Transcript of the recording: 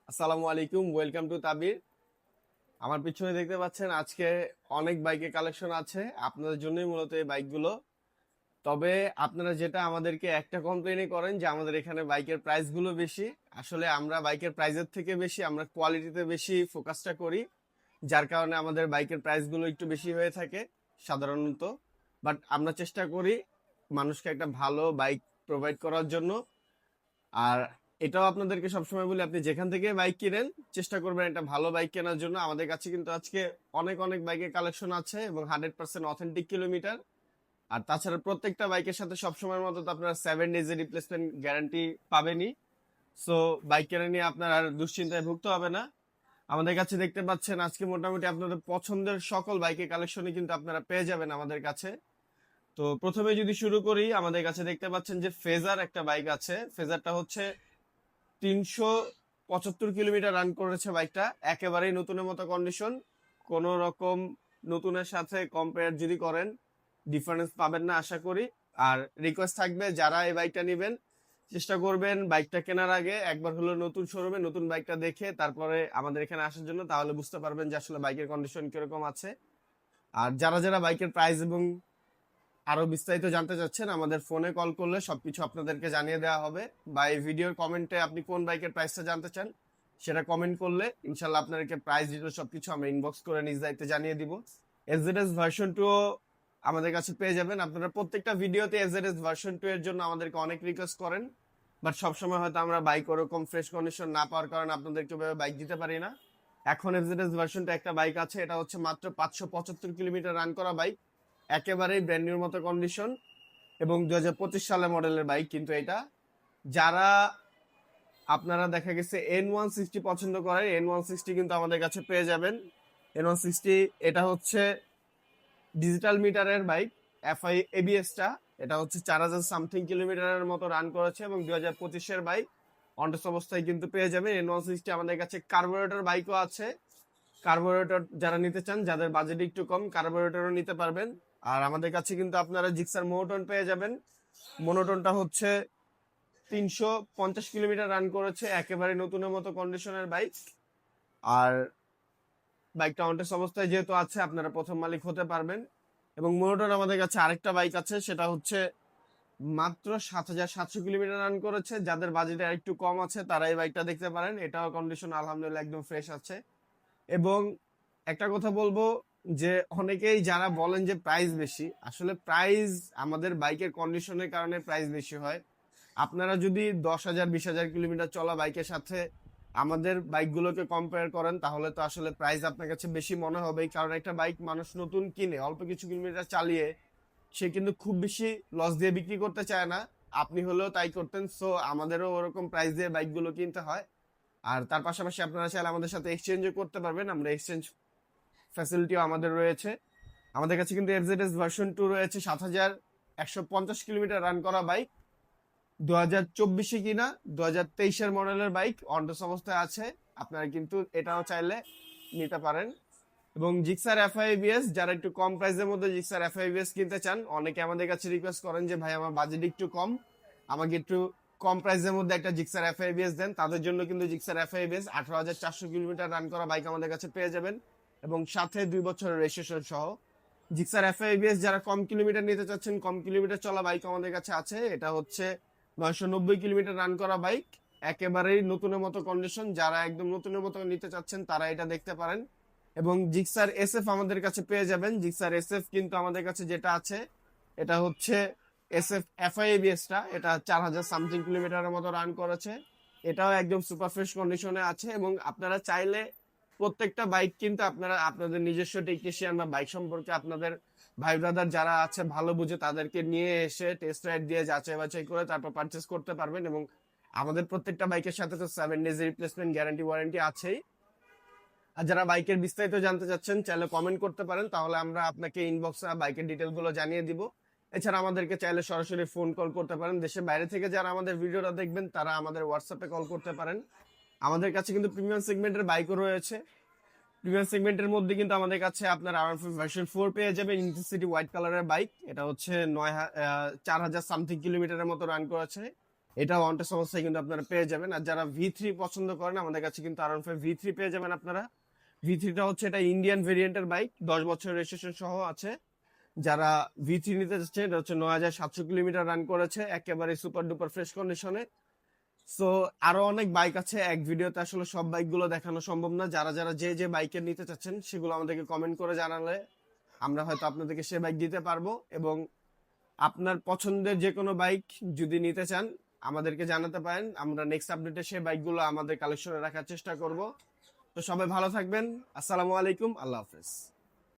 আসসালামু আলাইকুম, welcome to তাবির। আমার পিছনে দেখতে পাচ্ছেন আজকে অনেক বাইকের কালেকশন আছে আপনাদের জন্যই মূলত এই বাইকগুলো। তবে আপনারা যেটা আমাদেরকে একটা কমপ্লেনই করেন যে আমাদের এখানে বাইকের প্রাইসগুলো বেশি। আসলে আমরা বাইকের প্রাইসের থেকে বেশি আমরা কোয়ালিটিতে বেশি ফোকাসটা করি, যার কারণে আমাদের বাইকের প্রাইসগুলো একটু বেশি হয়ে থাকে সাধারণত। বাট আমরা চেষ্টা করি মানুষকে একটা ভালো বাইক প্রোভাইড করার জন্য। আর এটাও আপনাদেরকে সবসময় বলি, আপনি যেখান থেকে বাইক কিনেন চেষ্টা করবেন একটা ভালো বাইক কেনার জন্য। আমাদের কাছে কিন্তু আজকে অনেক অনেক বাইকের কালেকশন আছে এবং 100% অথেন্টিক কিলোমিটার। আর তাছাড়া প্রত্যেকটা বাইকের সাথে সবসময়ের মতো তো আপনারা 7 ডেজের রিপ্লেসমেন্ট গ্যারান্টি পাবেনই। সো বাইক কেনা নিয়ে আপনার আর দুশ্চিন্তায় ভুগতে হবে না। আমাদের কাছে দেখতে পাচ্ছেন আজকে মোটামুটি আপনাদের পছন্দের সকল বাইকের কালেকশনই কিন্তু আপনারা পেয়ে যাবেন আমাদের কাছে। তো প্রথমে যদি শুরু করি, আমাদের কাছে দেখতে পাচ্ছেন যে ফেজার একটা বাইক আছে। ফেজারটা হচ্ছে 375 কিলোমিটার রান করেছে বাইকটা, একেবারেই নতুনের মতো কন্ডিশন। কোন রকম নতুনের সাথে কম্পেয়ার যদি করেন ডিফারেন্স পাবেন না আশা করি। আর রিকোয়েস্ট থাকবে যারা এই বাইকটা নেবেন চেষ্টা করবেন বাইকটা কেনার আগে একবার হলো নতুন শোরুমে নতুন বাইকটা দেখে তারপরে আমাদের এখানে আসার জন্য, তাহলে বুঝতে পারবেন যে আসলে বাইকের কন্ডিশন কিরকম আছে। আর যারা যারা বাইকের প্রাইস এবং আরো বিস্তারিত জানতে চাচ্ছেন আমাদের ফোনে কল করলে সবকিছু আপনাদেরকে জানিয়ে দেওয়া হবে, বা এই ভিডিওর কমেন্টে আপনি কোন বাইকের প্রাইসটা জানতে চান সেটা কমেন্ট করলে ইনশাল্লাহ আপনাদেরকে প্রাইস ডিটেল সবকিছু আমরা ইনবক্স করে নিজ দায়িত্বে জানিয়ে দিব। এসজেডএস ভার্সন 2 আমাদের কাছে পেয়ে যাবেন। আপনারা প্রত্যেকটা ভিডিওতে এসজেডএস ভার্সন 2 এর জন্য আমাদেরকে অনেক রিকোয়েস্ট করেন, বাট সবসময় হয়তো আমরা বাইক ওরকম ফ্রেশ কন্ডিশন না পাওয়ার কারণে আপনাদেরকে বাইক দিতে পারি না। এখন এফজেডএস ভার্সন 2 একটা বাইক আছে, এটা হচ্ছে মাত্র 575 কিলোমিটার রান করা বাইক, একেবারেই ব্র্যান্ড নিউর মতো কন্ডিশন এবং 2025 সালে মডেলের বাইক কিন্তু এটা। যারা আপনারা দেখা গেছে N160 পছন্দ করেন, N160 কিন্তু আমাদের কাছে পেয়ে যাবেন। N160 এটা হচ্ছে ডিজিটাল মিটারের বাইক, এফআই এবিএসটা। এটা হচ্ছে 4000 সামথিং কিলোমিটারের মতো রান করেছে এবং 2025-এর বাইক অনটেস্ট অবস্থায় কিন্তু পেয়ে যাবেন। N160 আমাদের কাছে কার্বোরেটর বাইকও আছে। কার্বোরেটর যারা নিতে চান, যাদের বাজেট একটু কম, কার্বোরেটরও নিতে পারবেন। আর আমাদের কাছে কিন্তু আপনারা জিক্সার মোনোটন পেয়ে যাবেন। মোনোটনটা হচ্ছে 350 কিলোমিটার রান করেছে, একেবারে নতুনের মতো কন্ডিশনের বাইক। আর বাইকটা অনটেস্ট অবস্থায় যেহেতু আছে আপনারা প্রথম মালিক হতে পারবেন। এবং মোনোটন আমাদের কাছে আরেকটা বাইক আছে, সেটা হচ্ছে মাত্র 7700 কিলোমিটার রান করেছে। যাদের বাজেট একটু কম আছে তারা এই বাইকটা দেখতে পারেন, এটাও কন্ডিশন আলহামদুলিল্লাহ একদম ফ্রেশ আছে। এবং একটা কথা বলবো যে অনেকেই যারা বলেন যে প্রাইস বেশি, আসলে প্রাইস আমাদের বাইকের কন্ডিশনের কারণে প্রাইস বেশি হয়। আপনারা যদি 10,000 20,000 কিলোমিটার চলা বাইকের সাথে আমাদের বাইকগুলোকে কম্পেয়ার করেন তাহলে তো আসলে প্রাইস আপনার কাছে বেশি মনে হবে, কারণ একটা বাইক মানুষ নতুন কিনে অল্প কিছু কিলোমিটার চালিয়ে সে কিন্তু খুব বেশি লস দিয়ে বিক্রি করতে চায় না। আপনি হলেও তাই করতেন, সো আমাদেরও ওরকম প্রাইস দিয়ে বাইকগুলো কিনতে হয়। আর তার পাশাপাশি আপনারা চাইলে আমাদের সাথে এক্সচেঞ্জও করতে পারবেন, আমরা এক্সচেঞ্জ ফ্যাসিলিটিও আমাদের রয়েছে। আমাদের কাছে কিন্তু এফজেডএস ভার্সন 2 রয়েছে 7150 কিলোমিটার রান করা বাইক, 2024 কিনা, 2023-এর মডেলের বাইক অনটেস্ট অবস্থায় আছে। আপনারা কিন্তু এটাও চাইলে নিতে পারেন। এবং জিক্সার এফআইবিএস যারা একটু কম প্রাইসের মধ্যে জিক্সার এফআইবিএস কিনতে চান, অনেকে আমাদের কাছে রিকোয়েস্ট করেন যে ভাই আমার বাজেট একটু কম, আমাকে একটু কম প্রাইসের মধ্যে একটা জিক্সার এফআইবিএস দেন। তাদের জন্য কিন্তু জিক্সার এফআইবিএস 18,400 কিলোমিটার রান করা বাইক আমাদের কাছে পেয়ে যাবেন এবং সাথে 2 বছরের রেজিস্ট্রেশন সহ। জিক্সার এফআইবিএস যারা কম কিলোমিটার নিতে চাচ্ছেন, কম কিলোমিটার চলা বাইক আমাদের কাছে আছে। এটা হচ্ছে 990 কিলোমিটার রান করা বাইক, একেবারেই নতুনের মতো কন্ডিশন। যারা একদম নতুনের মতো নিতে চাচ্ছেন তারা এটা দেখতে পারেন। এবং জিক্সার এসএফ আমাদের কাছে পেয়ে যাবেন। জিক্সার এসএফ কিন্তু আমাদের কাছে যেটা আছে এটা হচ্ছে এসএফ এফআইএবিএসটা, এটা 4000 সামথিং কিলোমিটারের মতো রান করেছে। এটাও একদম সুপার ফ্রেশ কন্ডিশনে আছে। এবং আপনারা চাইলে প্রত্যেকটা বাইক কিন্তু আপনারা আপনাদের নিজস্ব টেকনিশিয়ান বা বাইক সম্পর্কে আপনাদের ভাই ব্রাদার যারা আছে ভালো বুঝে তাদেরকে নিয়ে এসে টেস্ট রাইড দিয়ে যাচাই বাছাই করে তারপর পারচেস করতে পারবেন। এবং আমাদের প্রত্যেকটা বাইকের সাথে তো 7 ডেজ রিপ্লেসমেন্ট গ্যারান্টি ওয়ারেন্টি আছেই। আর যারা বাইকের বিস্তারিত জানতে চাচ্ছেন চাইলে কমেন্ট করতে পারেন, তাহলে আমরা আপনাকে ইনবক্সে বাইকের ডিটেল গুলো জানিয়ে দিব। এছাড়া আমাদেরকে চাইলে সরাসরি ফোন কল করতে পারেন। দেশের বাইরে থেকে যারা আমাদের ভিডিওটা দেখবেন তারা আমাদের হোয়াটসঅ্যাপে কল করতে পারেন। আমাদের কাছে কিন্তু প্রিমিয়াম সেগমেন্টের বাইকও রয়েছে। প্রিমিয়াম সেগমেন্টের মধ্যে কিন্তু আমাদের কাছে আপনার R15 ভার্সন 4 পেয়ে যাবেন, ইন্টারসিটি হোয়াইট কালারের বাইক। এটা হচ্ছে 4000 সামথিং কিলোমিটারের মতো রান করেছে। এটাও অনটেস্ট অবস্থায় কিন্তু আপনারা পেয়ে যাবেন। আর যারা V3 পছন্দ করেন আমাদের কাছে কিন্তু R15 V3 পেয়ে যাবেন আপনারা। V3টা হচ্ছে এটা ইন্ডিয়ান ভেরিয়েন্টের বাইক, 10 বছরের রেজিস্ট্রেশন সহ আছে। যারা V3 নিতে যাচ্ছে, এটা হচ্ছে 9700 কিলোমিটার রান করেছে, একেবারে সুপার ডুপার ফ্রেশ কন্ডিশনে। সো আরো অনেক বাইক আছে, এক ভিডিওতে আসলে সব বাইকগুলো দেখানো সম্ভব না। যারা যারা যে বাইকের নিতে চাচ্ছেন সেগুলো আমাদেরকে কমেন্ট করে জানালে আমরা হয়তো আপনাদেরকে সে বাইক দিতে পারবো। এবং আপনার পছন্দের যে কোনো বাইক যদি নিতে চান আমাদেরকে জানাতে পারেন, আমরা নেক্সট আপডেটে সেই বাইকগুলো আমাদের কালেকশনে রাখার চেষ্টা করব। তো সবাই ভালো থাকবেন। আসসালামু আলাইকুম, আল্লাহ হাফেজ।